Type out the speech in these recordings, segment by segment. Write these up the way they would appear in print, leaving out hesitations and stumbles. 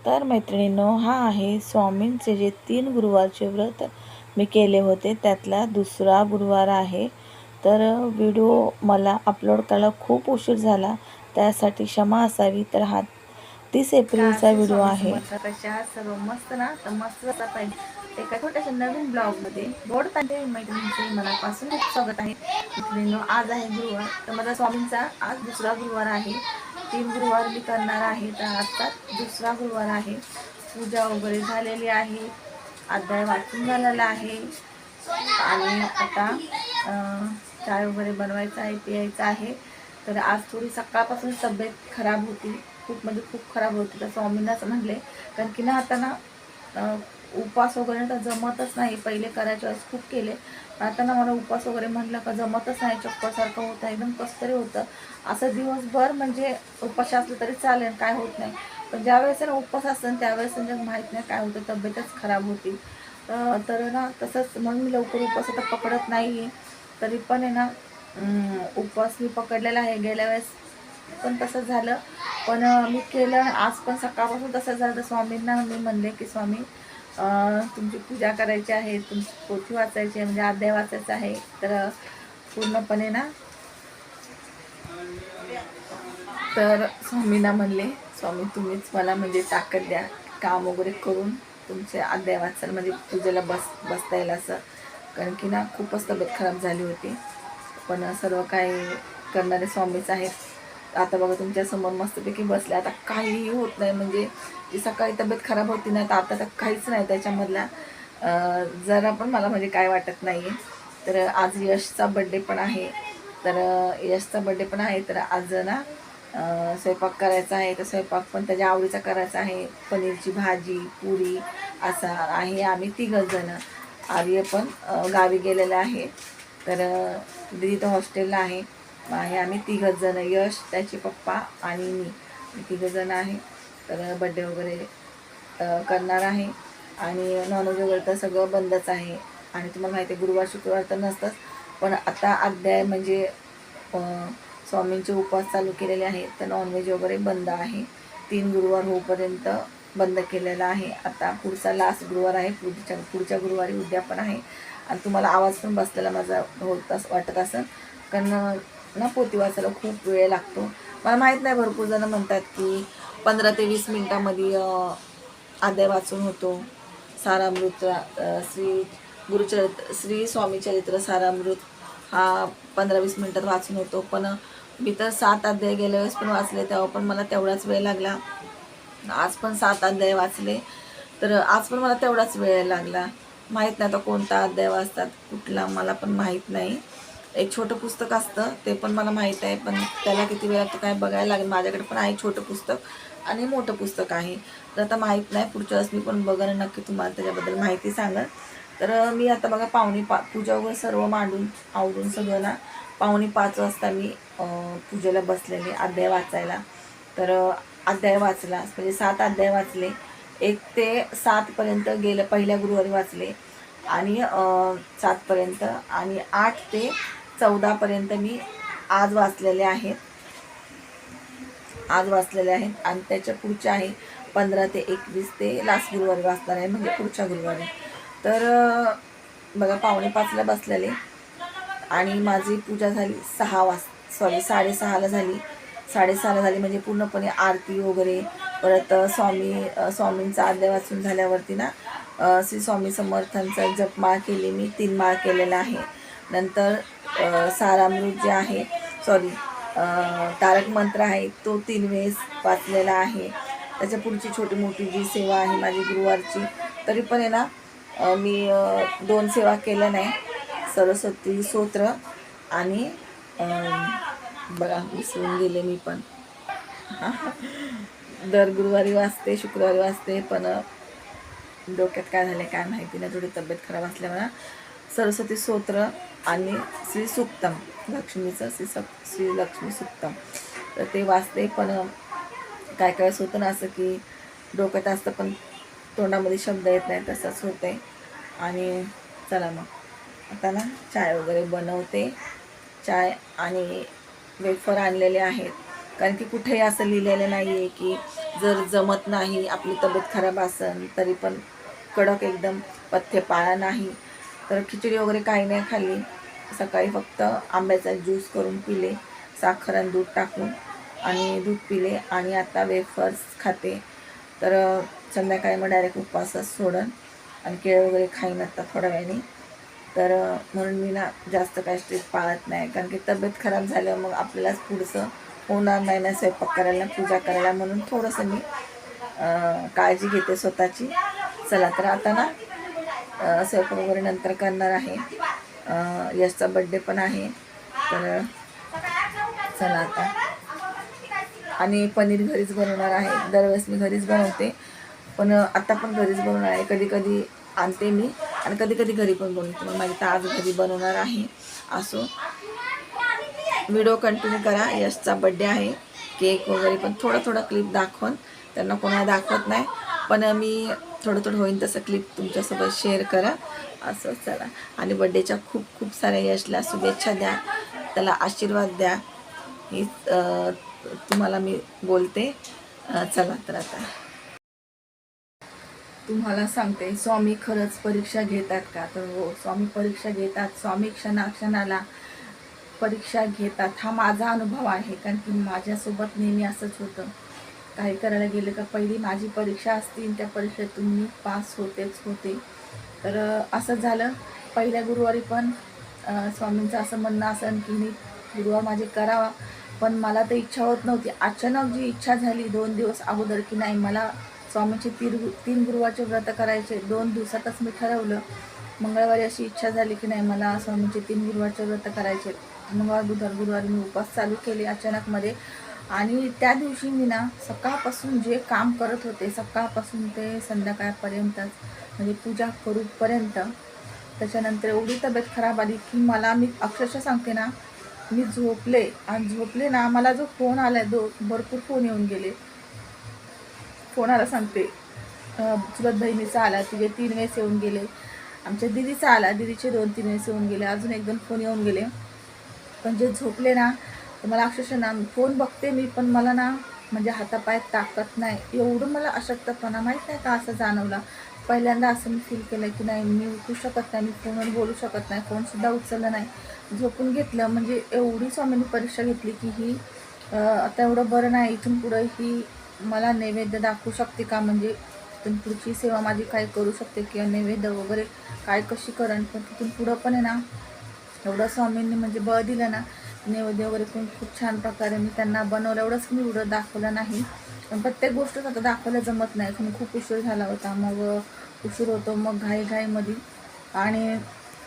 तर मैत्रिणींनो, हा आहे स्वामींचे जे 3 गुरुवारचे व्रत मी केले होते त्यातला दुसरा गुरुवार आहे. तर व्हिडिओ मला अपलोड करायला खूप उशीर झाला, त्यासाठी क्षमा असावी. तर हा 30 एप्रिलचा व्हिडिओ आहे. कशा सर्व मस्त ना, तर मस्त असा पाहिजे एका छोट्याशा नवीन ब्लॉगमध्ये गोड तांडे मैत्रिणींचे मनापासून खूप स्वागत आहे. मैत्रिणींनो, आज आहे गुरुवार, तर माझा स्वामींचा आज दुसरा गुरुवार आहे. 3 गुरुवार मी करणार आहे, तर आजचा दुसरा गुरुवार आहे. पूजा वगैरे झालेली आहे, अध्याय वाचून झालेला आहे आणि आता चाय वगैरे बनवायचा आहे, प्यायचा आहे. तर आज थोडी सकाळपासून तब्येत खराब होती, खूप म्हणजे खूप खराब होती. तर स्वामींनाच म्हणले, कारण की ना आता ना उपवास वगैरे तर जमतच नाही. पहिले करायच्या वेळेस खूप केले, आता ना मला उपवास वगैरे म्हटलं का जमतच नाही. चक्करसारखं होतं, एकदम कसं तरी होतं. असं दिवसभर म्हणजे उपवास असलं तरी चालेल, काय होत नाही. पण ज्यावेळेस ना उपवास असतं त्यावेळेस म्हणजे माहीत नाही काय होतं, तब्येतच खराब होती. तर ना तसंच म्हणून मी लवकर उपवास आता पकडत नाही. तरी पण आहे ना उपवास मी पकडलेला आहे. गेल्या वेळेस पण तसंच झालं, पण मी केलं. आज पण सकाळपासून तसंच झालं. तर स्वामींना मी म्हणले की स्वामी, तुमची पूजा करायची आहे, तुमची पोथी वाचायची आहे, म्हणजे अध्याय वाचायचा आहे. तर पूर्णपणे ना, तर स्वामींना म्हणले, स्वामी तुम्हीच मला म्हणजे ताकद द्या, काम वगैरे करून तुमचे अध्याय वाचायला म्हणजे पूजेला बसता येईल असं. कारण की ना खूपच तब्येत खराब झाली होती, पण सर्व काही करणारे स्वामीच आहेत. आता बघा तुमच्यासमोर मस्तपैकी बसले, आता काहीही होत नाही. म्हणजे जी सकाळी तब्येत खराब होती ना, तर आता तर काहीच नाही त्याच्यामधला, जरा पण मला म्हणजे काय वाटत नाही आहे. तर आज यशचा बड्डे पण आहे, तर यशचा बड्डे पण आहे. तर आज ना स्वयंपाक करायचा आहे, तर स्वयंपाक पण त्याच्या आवडीचा करायचा आहे. पनीरची भाजी, पुरी असा आहे. आम्ही 3 जण. आर्य पण गावी गेलेलं आहे, तर दिदी तर हॉस्टेलला आहे. आम्ही 3 जण, यश, त्याचे पप्पा आणि मी 3 जण आहे. तर बड्डे वगैरे करणार आहे. आणि नॉनव्हेज वगैरे तर सगळं बंदच आहे. आणि तुम्हाला माहिती आहे गुरुवार शुक्रवार तर नसतंच, पण आता अध्याय म्हणजे स्वामींचे उपवास चालू केलेले आहेत, तर नॉनव्हेज वगैरे बंद आहे. 3 गुरुवार होईपर्यंत बंद केलेला आहे. आता पुढचा लास्ट गुरुवार आहे, पुढच्या गुरुवारी उद्या पण आहे. आणि तुम्हाला आवाज पण बसलेला माझा वाटत असेल, कारण ना पोथी वाचायला खूप वेळ लागतो. मला माहीत नाही, भरपूर जण म्हणतात की 15 ते 20 मिनटामध्ये अध्याय वाचून होतो. सारामृत, श्री स्वामी चरित्र सारामृत हा 15-20 मिनटात वाचून होतो. पण मी तर 7 अध्याय गेल्या वेळेस पण वाचले, तेव्हा पण मला तेवढाच वेळ लागला. आज पण 7 अध्याय वाचले, तर आज पण मला तेवढाच वेळ लागला. माहीत नाही आता कोणता अध्याय वाचतात, कुठला मला पण माहीत नाही. एक छोटं पुस्तक असतं ते पण मला माहीत आहे, पण त्याला किती वेळ लागतो काय बघायला लागेल. माझ्याकडे पण आहे छोटं पुस्तक आणि मोठं पुस्तक आहे. तर आता माहीत नाही, पुढच्या वेळेस मी पण बघा नक्की तुम्हाला त्याच्याबद्दल माहिती सांगेल. तर मी आता बघा पूजा वगैरे सर्व मांडून आवडून सगळं ना 4:45 वाजता मी पूजेला बसलेले अध्याय वाचायला. तर अध्याय वाचला, म्हणजे 7 अध्याय वाचले. 1 ते 7 पर्यंत गेलं, पहिल्या गुरुवारी वाचले. आणि 7 पर्यंत, आणि 8 ते 14 पर्यंत मी आज वाचलेले आहेत. आणि त्याच्या पुढचे आहे 15 ते 21 ते लास्ट गुरुवारी वाचणार आहे, म्हणजे पुढच्या गुरुवारी. तर बघा 4:45ला बसलेले आणि माझी पूजा झाली 6:30ला झाली. 6:30ला झाली म्हणजे पूर्णपणे आरती वगैरे, परत स्वामींचा अध्याय वाचून झाल्यावरती ना श्री स्वामी समर्थांचा जपमाळ केली मी, 3 माळ केलेला आहे. नंतर सारामृत जे आहे, तारक मंत्र आहे, तो 3 वेळेस वाचलेला आहे. त्याच्या पुढची छोटी मोठी जी सेवा आहे माझी गुरुवारची, तरी पण आहे ना मी 2 सेवा केल्या नाही. सरस्वती स्तोत्र आणि बघा विसरून गेले मी पण. दर गुरुवारी वाचते, शुक्रवारी वाचते, पण डोक्यात काय झालं काय माहिती नाही, थोडी तब्येत खराब असल्यामुळे सरस्वती स्तोत्र आणि श्री सुक्तम, लक्ष्मीचं श्री लक्ष्मी सुक्तम, तर ते वाचते. पण काय काय होतं ना असं की डोक्यात असतं पण तोंडामध्ये शब्द येत नाही, तसंच होते. आणि चला मग आता ना चाय वगैरे बनवते. चाय आणि वेफर आणलेले आहेत, कारण की कुठेही असं लिहिलेलं नाही आहे की जर जमत नाही, आपली तब्येत खराब असेल तरी पण कडक एकदम पथ्य पाळा नाही, तर खिचडी वगैरे काही नाही खाल्ली. सकाळी फक्त आंब्याचा ज्यूस करून पिले, साखर आणि दूध टाकून, आणि दूध पिले, आणि आता वेफर्स खाते. तर संध्याकाळी मग डायरेक्ट उपवासच सोडन आणि केळं वगैरे खाईन आता थोड्या वेळाने. तर म्हणून मी ना जास्त काय स्ट्रिक्ट पाळत नाही, कारण की तब्येत खराब झाल्यावर मग आपल्यालाच पुढचं होणार नाही ना स्वयंपाक करायला, पूजा करायला, म्हणून थोडंसं मी काळजी घेते स्वतःची. चला तर आता ना स्वयंपाक वगैरे नंतर करणार आहे. यशचा बड्डे पण आहे, तर चला आता. आणि पनीर घरीच बनवणार आहे. दरवेळेस मी घरीच बनवते, पण आता पण घरीच बनवणार आहे. कधी कधी आणते मी आणि कधी कधी घरी पण बनवते. मग माझी तर आज घरी बनवणार आहे. असो, व्हिडिओ कंटिन्यू करा. यशचा बड्डे आहे, केक वगैरे पण थोडं थोडं क्लिप दाखवून, त्यांना कोणाला दाखवत नाही, पण मी थोडं थोडं होईन तसं क्लिप तुमच्यासोबत शेअर करा. असं चला. आणि बड्डेच्या खूप खूप साऱ्या यशला शुभेच्छा द्या, त्याला आशीर्वाद द्या, ही तुम्हाला मी बोलते. चला तर आता तुम्हाला सांगते, स्वामी खरंच परीक्षा घेतात का? तर हो, स्वामी परीक्षा घेतात. स्वामी क्षणाक्षणाला परीक्षा घेतात. हा माझा अनुभव आहे, कारण की माझ्यासोबत नेहमी असंच होतं. काही करायला गेलं का पहिली माझी परीक्षा असती, त्या परीक्षेतून मी पास होतेच होते. तर असं झालं. पहिल्या गुरुवारी पण स्वामींचं असं म्हणणं असेल की मी गुरुवार माझे करावा, पण मला तर इच्छा होत नव्हती. अचानक जी इच्छा झाली 2 दिवस अगोदर की नाही, मला स्वामींचे 3 गुरुवारचे व्रत करायचे. 2 दिवसातच मी ठरवलं. मंगळवारी अशी इच्छा झाली की नाही, मला स्वामींचे 3 गुरुवारचे व्रत करायचे. मंगळवार बुधवार गुरुवारी मी उपवास चालू केले अचानकमध्ये. आणि त्या दिवशी मी ना सकाळपासून जे काम करत होते, सकाळपासून ते संध्याकाळपर्यंतच, म्हणजे पूजा करूपर्यंत, त्याच्यानंतर एवढी तब्येत खराब आली की मी अक्षरशः सांगते ना, मी झोपले, आणि झोपले ना, मला जो फोन आला, भरपूर फोन येऊन गेले. फोनाला सांगते, चुलत बहिणीचा आला, तिचे 3 वेळेस येऊन गेले. आमच्या दिदीचा आला, दिदीचे 2-3 वेळेस येऊन गेले. अजून 1-2 फोन येऊन गेले. पण जे झोपले ना, तर मला अक्षरशः ना, फोन बघते मी, पण मला ना म्हणजे हातापायात ताकद नाही. एवढं मला अशक्तपणा, माहीत नाही का असं जाणवला. पहिल्यांदा असं मी फील केलं की नाही, मी उठू शकत नाही, मी फोनवर बोलू शकत नाही, फोनसुद्धा उचलला नाही, झोपून घेतलं. म्हणजे एवढी स्वामींनी परीक्षा घेतली की ही आता एवढं बरं नाही, इथून पुढं ही मला नैवेद्य दाखवू शकते का, म्हणजे इथून पुढची सेवा माझी काय करू शकते, किंवा नैवेद्य वगैरे काय कशी करण. पण तिथून पुढं पण आहे ना, एवढं स्वामींनी म्हणजे बळ दिलं ना, नैवेद्य वगैरे पण खूप छान प्रकारे मी त्यांना बनवलं. एवढंच मी एवढं दाखवलं नाही, पण प्रत्येक गोष्टच आता दाखवलं जमत नाही, पण खूप उशीर झाला होता. मग उशीर होतो, मग घाईमध्ये, आणि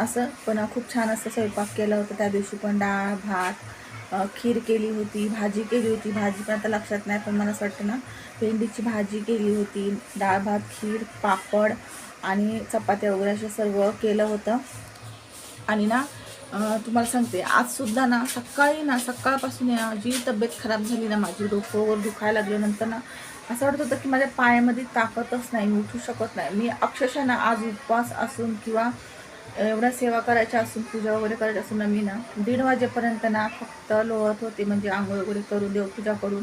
असं पण खूप छान असं स्वयंपाक केला होता त्या दिवशी. पण डाळ भात, खीर केली होती, भाजी केली होती. भाजी पण आता लक्षात नाही, पण मला असं वाटतं ना, भेंडीची भाजी केली होती, डाळ भात, खीर, पापड आणि चपात्या वगैरे असं सर्व केलं होतं. आणि ना तुम्हाला सांगते, आजसुद्धा ना सकाळपासून जी तब्येत खराब झाली ना माझी, डोकं वगैरे दुखायला लागल्यानंतर ना असं वाटत होतं की माझ्या पायामध्ये ताकदच नाही, मी उठू शकत नाही. मी अक्षरशः ना आज उपवास असून किंवा एवढ्या सेवा करायच्या असून, पूजा वगैरे करायची असून ना, मी ना 1:30 वाजेपर्यंत ना फक्त लोळत होते. म्हणजे आंघोळ वगैरे करून, देवपूजा करून,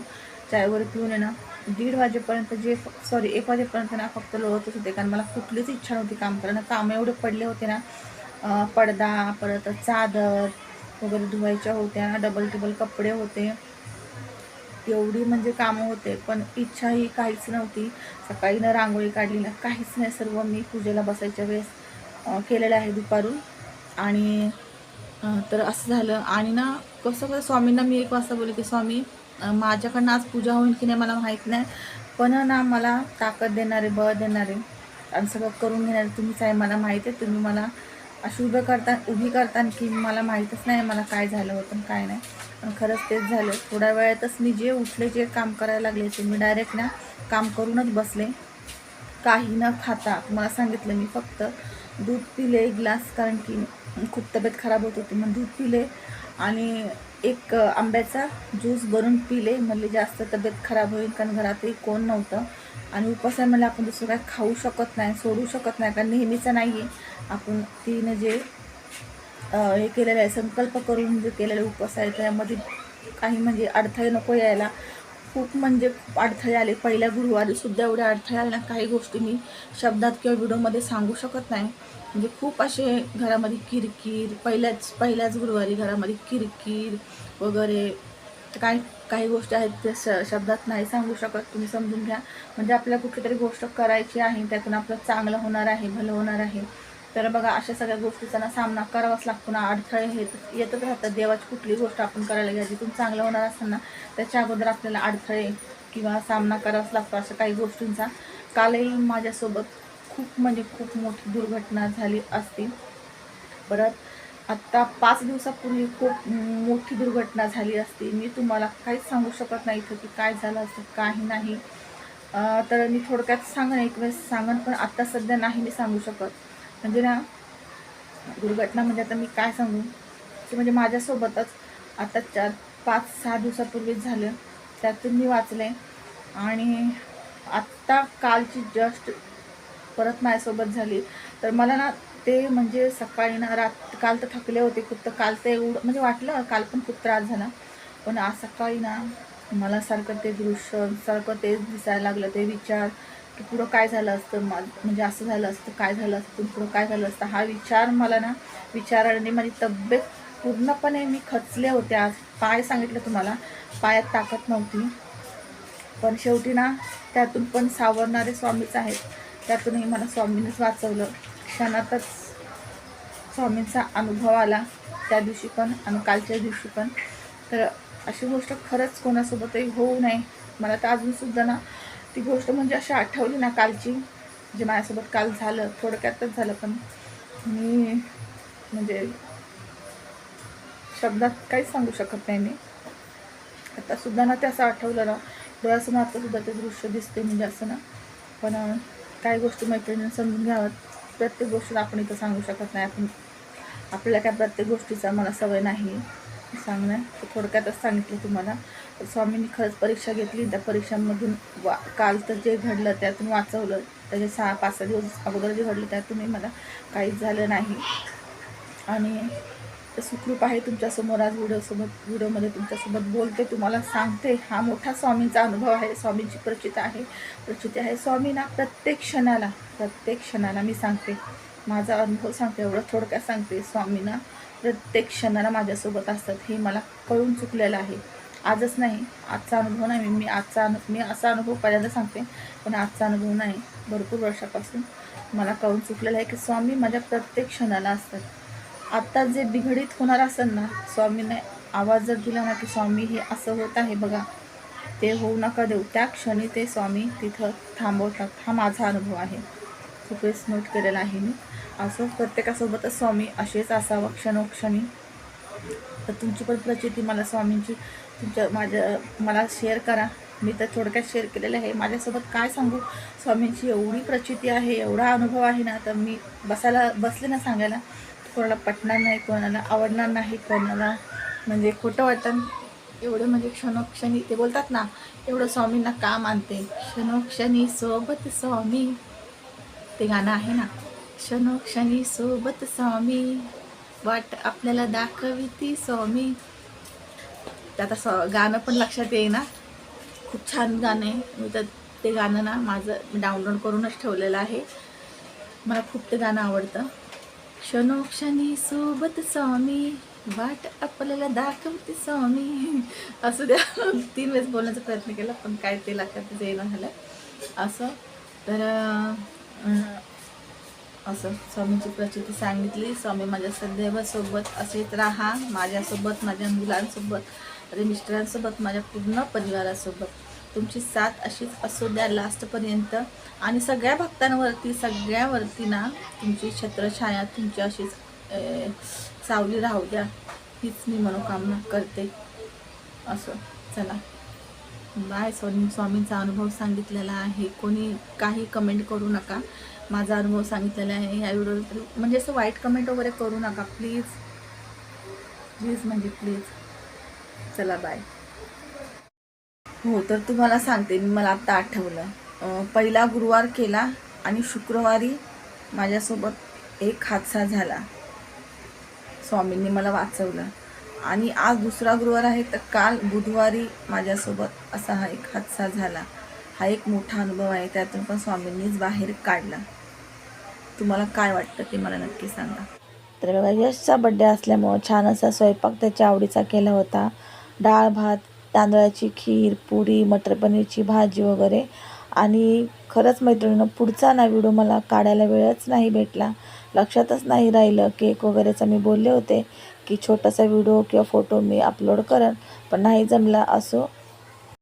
चाय वगैरे पिऊन आहे ना, 1:30 वाजेपर्यंत 1 वाजेपर्यंत ना फक्त लोळतच होते. कारण मला कुठलीच इच्छा नव्हती काम करायला. काम एवढे पडले होते ना, पडदा, परत चादर वगैरे धुवायच्या होत्या, डबल कपडे होते, एवढी म्हणजे कामं होते, पण इच्छा ही काहीच नव्हती. सकाळी ना रांगोळी काढली ना, काहीच नाही. सर्व मी पूजेला बसायच्या वेळेस केलेलं आहे दुपारून. आणि तर असं झालं. आणि ना कसं स्वामींना मी 1 वाजता बोलले की स्वामी, माझ्याकडनं आज पूजा होईल की नाही मला माहीत नाही, पण ना मला ताकद देणारे, बळ देणारे आणि सगळं करून घेणारे तुम्हीच आहे. मला माहीत आहे, तुम्ही मला अशी उभी करता की मला माहीतच नाही मला काय झालं होतं काय नाही. पण खरंच तेच झालं. थोड्या वेळातच मी जे उठले, जे काम करायला लागले, ते मी डायरेक्ट ना काम करूनच बसले, काही न खाता. तुम्हाला सांगितलं, मी फक्त दूध पिले 1 ग्लास, कारण की खूप तब्येत खराब होत होती. मग दूध पिले आणि 1 आंब्याचा ज्यूस बनवून पिले. म्हणले जास्त तब्येत खराब होईल, कारण घरातही कोण नव्हतं, आणि उपवास आहे म्हणजे आपण दुसरं काय खाऊ शकत नाही, सोडू शकत नाही, कारण नेहमीचं नाही आहे. आपण तिने जे हे केलेलं आहे, संकल्प करून जे केलेले उपवास आहे, त्यामध्ये काही म्हणजे अडथळे नको यायला. खूप म्हणजे खूप अडथळे आले. पहिल्या गुरुवारीसुद्धा एवढे अडथळे आले ना, काही गोष्टी मी शब्दात किंवा व्हिडिओमध्ये सांगू शकत नाही. म्हणजे खूप असे घरामध्ये किरकिर, पहिल्याच गुरुवारी घरामध्ये किरकिर वगैरे काही काही गोष्टी आहेत त्या शब्दात नाही सांगू शकत. तुम्ही समजून घ्या. म्हणजे आपल्याला कुठली तरी गोष्ट करायची आहे, त्यातून आपलं चांगलं होणार आहे, भलं होणार आहे. तर बघा, अशा सगळ्या गोष्टीचा ना सामना करावाच लागतो ना. अडथळे येतच राहतात. देवाची कुठलीही गोष्ट आपण करायला घ्या, जिथून चांगलं होणार असताना त्याच्या अगोदर आपल्याला अडथळे किंवा सामना करावाच लागतो अशा काही गोष्टींचा. कालही माझ्यासोबत खूप म्हणजे खूप मोठी दुर्घटना झाली असती. परत आत्ता 5 दिवसापूर्वी खूप मोठी दुर्घटना झाली असती. मी तुम्हाला काहीच सांगू शकत नाही इथं की काय झालं असतं, काही नाही. तर मी थोडक्यात सांगेन, एक वेळेस सांगेन, पण आत्ता सध्या नाही मी सांगू शकत. म्हणजे ना, दुर्घटना म्हणजे आता मी काय सांगू की म्हणजे माझ्यासोबतच आता 5-6 दिवसापूर्वीच झालं. त्यातून मी वाचले. आणि आत्ता कालची जस्ट परत माझ्यासोबत झाली. तर मला ना ते म्हणजे सकाळी ना काल तर थकले होते खूप, तर काल तर एवढं म्हणजे वाटलं, काल पण खूप त्रास झाला. पण आज सकाळी ना मला सारखं ते दृश्य, सारखं तेच दिसायला लागलं, ते विचार की पुढं काय झालं असतं, म्हणजे असं झालं असतं, काय झालं असतं, पुढं काय झालं असतं, हा विचार मला ना, विचाराने माझी तब्येत पूर्णपणे मी खचले होते. आज पाय सांगितलं तुम्हाला, पायात ताकद नव्हती. पण शेवटी ना त्यातून पण सावरणारे स्वामीच आहेत. त्यातूनही मला स्वामींनीच वाचवलं. क्षणातच स्वामींचा अनुभव आला, त्या दिवशी पण आणि कालच्या दिवशी पण. तर अशी गोष्ट खरंच कोणासोबतही होऊ नये. मला तर अजूनसुद्धा ना ती गोष्ट म्हणजे अशी आठवली ना कालची, जे माझ्यासोबत काल झालं, थोडक्यातच झालं, पण मी म्हणजे शब्दात काहीच सांगू शकत नाही. मी आत्तासुद्धा ना ते असं आठवलं ना, डोळ्यासमोर आत्तासुद्धा ते दृश्य दिसते, म्हणजे असं ना. पण काही गोष्टी मैत्रिणींनी समजून घ्याव्यात. प्रत्येक गोष्टीला आपण इथं सांगू शकत नाही. आपल्याला काय प्रत्येक गोष्टीचा मला सवय नाही सांगणं, तर थोडक्यातच सांगितलं तुम्हाला. तर स्वामींनी खरंच परीक्षा घेतली. त्या परीक्षांमधून काल तर जे घडलं त्यातून वाचवलं. त्याचे 5-6 दिवस अगोदर जे घडलं त्यातूनही मला काहीच झालं नाही. आणि सुखरूप आहे तुमच्यासमोर आज व्हिडिओमध्ये तुमच्यासोबत बोलते, तुम्हाला सांगते. हा मोठा स्वामींचा अनुभव आहे. स्वामींची प्रचिती आहे. स्वामींना प्रत्येक क्षणाला मी सांगते, माझा अनुभव सांगते, एवढं थोडक्यात सांगते. स्वामींना प्रत्येक क्षणाला माझ्यासोबत असतात, हे मला कळून चुकलेलं आहे. आजच नाही, आजचा अनुभव नाही. मी असा अनुभव पहिल्यांदा सांगते, पण आजचा अनुभव नाही. भरपूर वर्षापासून मला कळून चुकलेलं आहे की स्वामी माझ्या प्रत्येक क्षणाला असतात. आत्ता जे बिघडित होणार असेल ना, स्वामीने आवाज जर दिला ना की स्वामी हे असं होत आहे बघा, ते होऊ नका देऊ, त्या क्षणी ते स्वामी तिथं थांबवतात. हा माझा अनुभव आहे. खूप वेळेस नोट केलेला आहे मी. असं प्रत्येकासोबतच स्वामी असेच असावं क्षणोक्षणी. तर तुमची पण प्रचिती मला स्वामींची मला शेअर करा. मी तर थोडक्यात शेअर केलेलं आहे. माझ्यासोबत काय सांगू, स्वामींची एवढी प्रचिती आहे, एवढा अनुभव आहे ना, तर मी बसले ना सांगायला, कोणाला पटणार नाही, कोणाला आवडणार नाही, कोणाला म्हणजे खोटं वाटतं. एवढं म्हणजे क्षणोक्षणी ते बोलतात ना, एवढं स्वामींना का मानते. क्षणोक्षणी सोबत स्वामी, ते गाणं आहे ना, क्षणोक्षणी सोबत स्वामी, वाट आपल्याला दाखविती स्वामी. ते आता गाणं पण लक्षात येईना. खूप छान गाणं आहे. मी तर ते गाणं ना माझं डाउनलोड करूनच ठेवलेलं आहे. मला खूप ते गाणं आवडतं. क्षणोक्षणी सोबत स्वामी, वाट आपल्याला दाखवते स्वामी. असं द्या 3 वेळेस बोलण्याचा प्रयत्न केला, पण काय ते लक्षातच येणं झालं असं. तर असं स्वामींची प्रचिती सांगितली. स्वामी माझ्या सदैव सोबत असेच राहा, माझ्यासोबत, माझ्या मुलांसोबत, माझ्या मिस्टरांसोबत, माझ्या पूर्ण परिवारासोबत तुमची साथ अशीच असू द्या लास्टपर्यंत. आणि सगळ्या भक्तांवरती ना तुमची छत्रछाया, तुमची अशीच सावली राहू द्या, हीच मी मनोकामना करते. असं चला बाय. स्वामींचा अनुभव सांगितलेला आहे. कोणी काही कमेंट करू नका. माझा अनुभव सांगितलेला आहे ह्या व्हिडिओ, म्हणजे असं वाईट कमेंट वगैरे करू नका प्लीज प्लीज, म्हणजे प्लीज. चला बाय. हो, तर तुम्हाला सांगते मी, मला आत्ता आठवलं. पहिला गुरुवार केला आणि शुक्रवारी माझ्यासोबत एक हादसा झाला. स्वामींनी मला वाचवलं. आणि आज दुसरा गुरुवार आहे, तर काल बुधवारी माझ्यासोबत असा हा एक हादसा झाला. हा एक मोठा अनुभव आहे, त्यातून पण स्वामींनीच बाहेर काढला. तुम्हाला काय वाटतं ते मला नक्की सांगा. तर बघा, यशचा बड्डे असल्यामुळं छान असा स्वयंपाक त्याच्या आवडीचा केला होता. डाळ भात, तांदळाची खीर, पुरी, मटर पनीरची भाजी वगैरे. आणि खरंच मैत्रिणींनो, पुढचा ना व्हिडिओ मला काढायला वेळच नाही भेटला, लक्षातच नाही राहिलं. केक वगैरेचं मी बोलले होते की छोटासा व्हिडिओ किंवा फोटो मी अपलोड करेन, पण नाही जमला. असो,